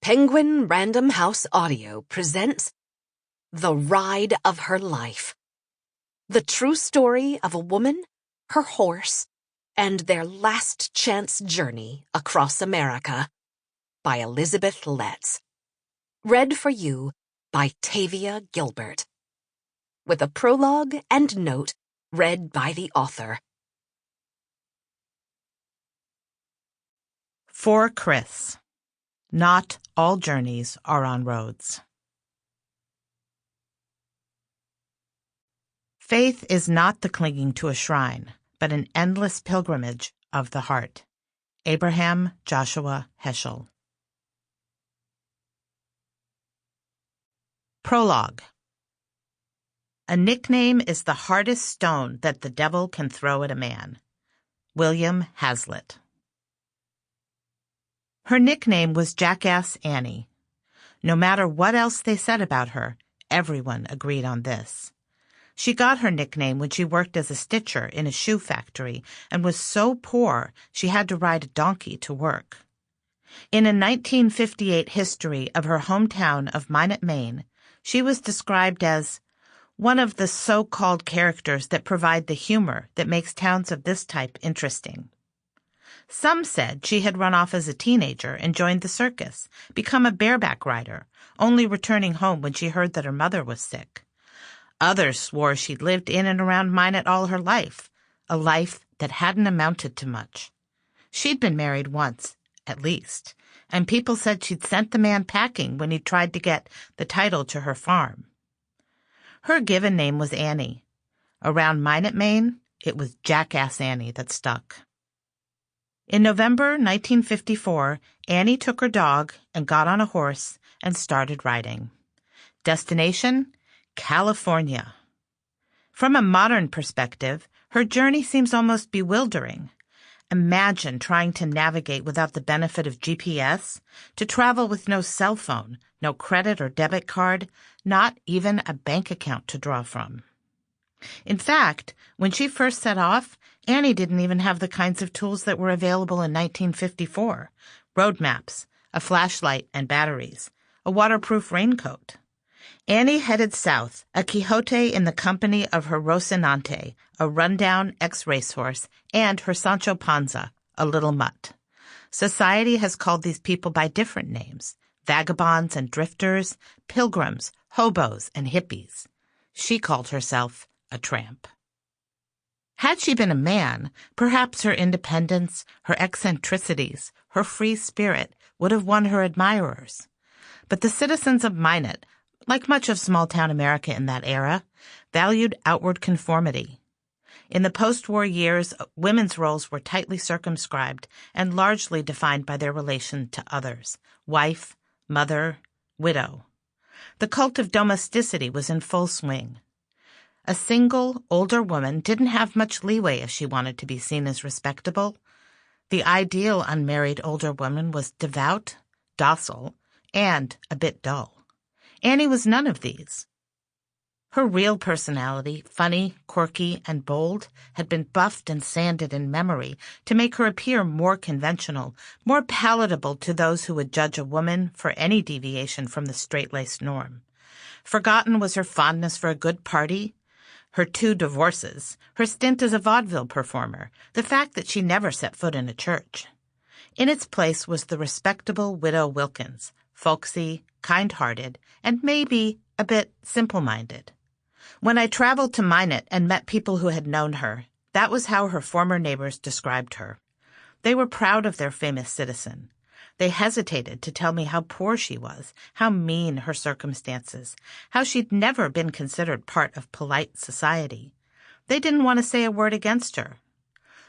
Penguin Random House Audio presents The Ride of Her Life. The true story of a woman, her horse, and their last chance journey across America by Elizabeth Letts. Read for you by Tavia Gilbert. With a prologue and note read by the author. For Chris. Not all journeys are on roads. Faith is not the clinging to a shrine, but an endless pilgrimage of the heart. Abraham Joshua Heschel. Prologue. A nickname is the hardest stone that the devil can throw at a man. William Hazlitt. Her nickname was Jackass Annie. No matter what else they said about her, everyone agreed on this. She got her nickname when she worked as a stitcher in a shoe factory and was so poor she had to ride a donkey to work. In a 1958 history of her hometown of Minot, Maine, she was described as one of the so-called characters that provide the humor that makes towns of this type interesting. Some said she had run off as a teenager and joined the circus, become a bareback rider, only returning home when she heard that her mother was sick. Others swore she'd lived in and around Minot all her life, a life that hadn't amounted to much. She'd been married once, at least, and people said she'd sent the man packing when he tried to get the title to her farm. Her given name was Annie. Around Minot, Maine, it was Jackass Annie that stuck. In November 1954, Annie took her dog and got on a horse and started riding. Destination? California. From a modern perspective, her journey seems almost bewildering. Imagine trying to navigate without the benefit of GPS, to travel with no cell phone, no credit or debit card, not even a bank account to draw from. In fact, when she first set off, Annie didn't even have the kinds of tools that were available in 1954, road maps, a flashlight and batteries, a waterproof raincoat. Annie headed south, a Quixote in the company of her Rocinante, a rundown ex-racehorse, and her Sancho Panza, a little mutt. Society has called these people by different names: vagabonds and drifters, pilgrims, hobos, and hippies. She called herself a tramp. Had she been a man, perhaps her independence, her eccentricities, her free spirit would have won her admirers. But the citizens of Minot, like much of small-town America in that era, valued outward conformity. In the post-war years, women's roles were tightly circumscribed and largely defined by their relation to others: wife, mother, widow. The cult of domesticity was in full swing. A single, older woman didn't have much leeway if she wanted to be seen as respectable. The ideal unmarried older woman was devout, docile, and a bit dull. Annie was none of these. Her real personality, funny, quirky, and bold, had been buffed and sanded in memory to make her appear more conventional, more palatable to those who would judge a woman for any deviation from the straight-laced norm. Forgotten was her fondness for a good party, her 2 divorces, her stint as a vaudeville performer, the fact that she never set foot in a church. In its place was the respectable widow Wilkins, folksy, kind-hearted, and maybe a bit simple-minded. When I traveled to Minot and met people who had known her, that was how her former neighbors described her. They were proud of their famous citizen. They hesitated to tell me how poor she was, how mean her circumstances, how she'd never been considered part of polite society. They didn't want to say a word against her.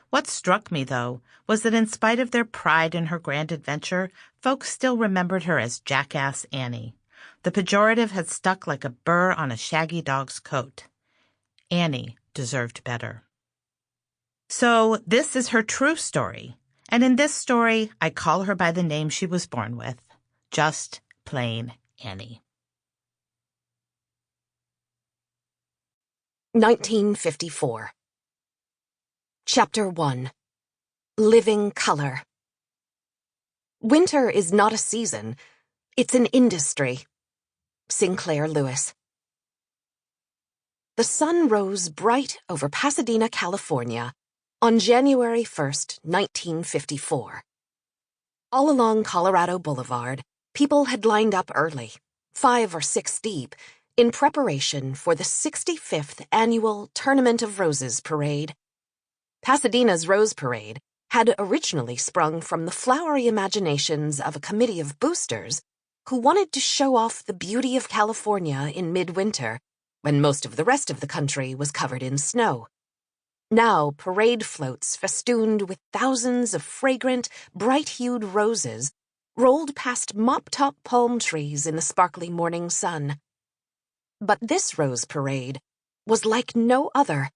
What struck me, though, was that in spite of their pride in her grand adventure, folks still remembered her as Jackass Annie. The pejorative had stuck like a burr on a shaggy dog's coat. Annie deserved better. So this is her true story. And in this story, I call her by the name she was born with, just plain Annie. 1954. Chapter 1. Living Color. Winter is not a season. It's an industry. Sinclair Lewis. The sun rose bright over Pasadena, California, on January 1st, 1954. All along Colorado Boulevard, people had lined up early, 5 or 6 deep, in preparation for the 65th annual Tournament of Roses parade. Pasadena's Rose Parade had originally sprung from the flowery imaginations of a committee of boosters who wanted to show off the beauty of California in midwinter, when most of the rest of the country was covered in snow. Now, parade floats festooned with thousands of fragrant, bright-hued roses rolled past mop-top palm trees in the sparkly morning sun. But this rose parade was like no other.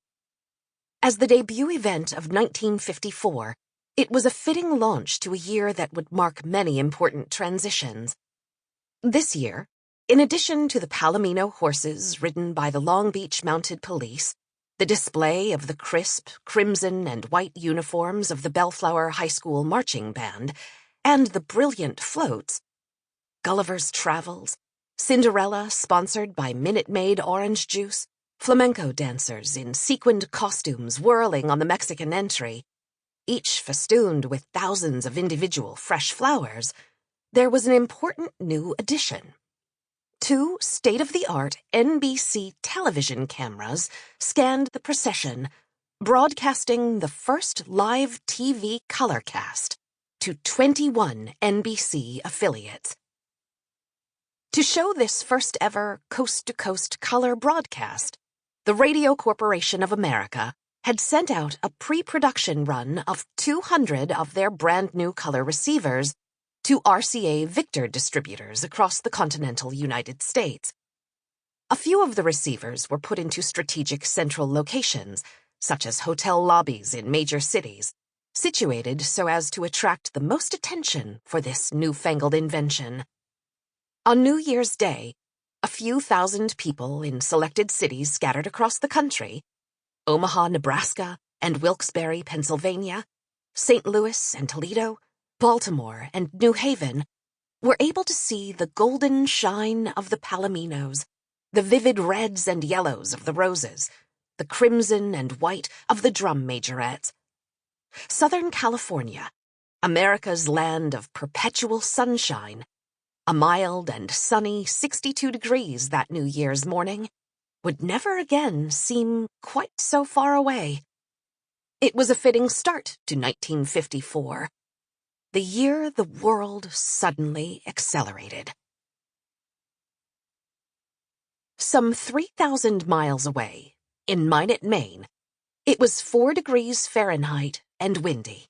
As the debut event of 1954, it was a fitting launch to a year that would mark many important transitions. This year, in addition to the Palomino horses ridden by the Long Beach Mounted Police, the display of the crisp, crimson and white uniforms of the Bellflower High School Marching Band, and the brilliant floats, Gulliver's Travels, Cinderella sponsored by Minute Maid orange juice, flamenco dancers in sequined costumes whirling on the Mexican entry, each festooned with thousands of individual fresh flowers, there was an important new addition. 2 state-of-the-art NBC television cameras scanned the procession, broadcasting the first live TV color cast to 21 NBC affiliates. To show this first-ever coast-to-coast color broadcast, the Radio Corporation of America had sent out a pre-production run of 200 of their brand-new color receivers to RCA Victor distributors across the continental United States. A few of the receivers were put into strategic central locations, such as hotel lobbies in major cities, situated so as to attract the most attention for this newfangled invention. On New Year's Day, a few thousand people in selected cities scattered across the country, Omaha, Nebraska, and Wilkes-Barre, Pennsylvania, St. Louis and Toledo, Baltimore and New Haven, were able to see the golden shine of the palominos, the vivid reds and yellows of the roses, the crimson and white of the drum majorettes. Southern California, America's land of perpetual sunshine, a mild and sunny 62 degrees that New Year's morning, would never again seem quite so far away. It was a fitting start to 1954, the year the world suddenly accelerated. Some 3,000 miles away, in Minot, Maine, it was 4 degrees Fahrenheit and windy.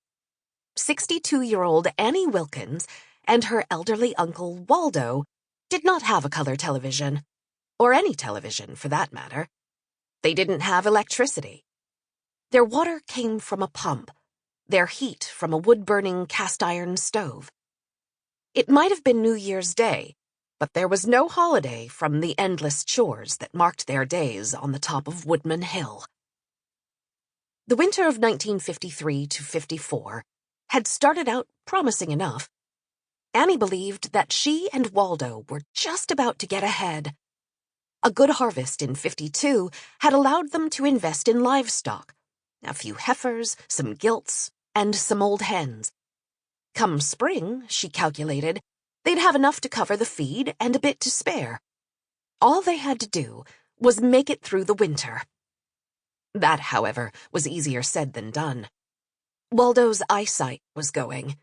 62-year-old Annie Wilkins and her elderly uncle Waldo did not have a color television, or any television for that matter. They didn't have electricity. Their water came from a pump, their heat from a wood-burning cast-iron stove. It might have been New Year's Day, but there was no holiday from the endless chores that marked their days on the top of Woodman Hill. The winter of 1953 to 54 had started out promising enough. Annie believed that she and Waldo were just about to get ahead. A good harvest in 52 had allowed them to invest in livestock, a few heifers, some gilts, and some old hens. Come spring, she calculated, they'd have enough to cover the feed and a bit to spare. All they had to do was make it through the winter. That, however, was easier said than done. Waldo's eyesight was going.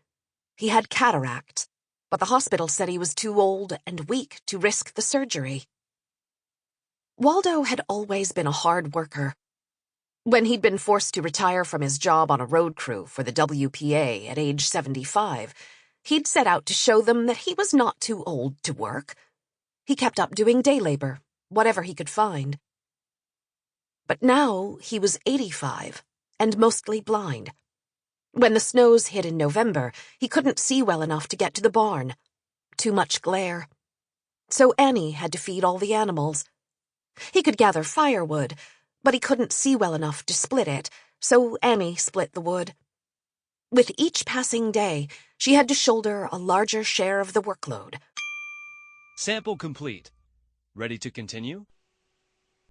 He had cataracts, but the hospital said he was too old and weak to risk the surgery. Waldo had always been a hard worker. When he'd been forced to retire from his job on a road crew for the WPA at age 75, he'd set out to show them that he was not too old to work. He kept up doing day labor, whatever he could find. But now he was 85 and mostly blind. When the snows hit in November, he couldn't see well enough to get to the barn. Too much glare. So Annie had to feed all the animals. He could gather firewood, but he couldn't see well enough to split it, so Annie split the wood. With each passing day, she had to shoulder a larger share of the workload. Sample complete. Ready to continue?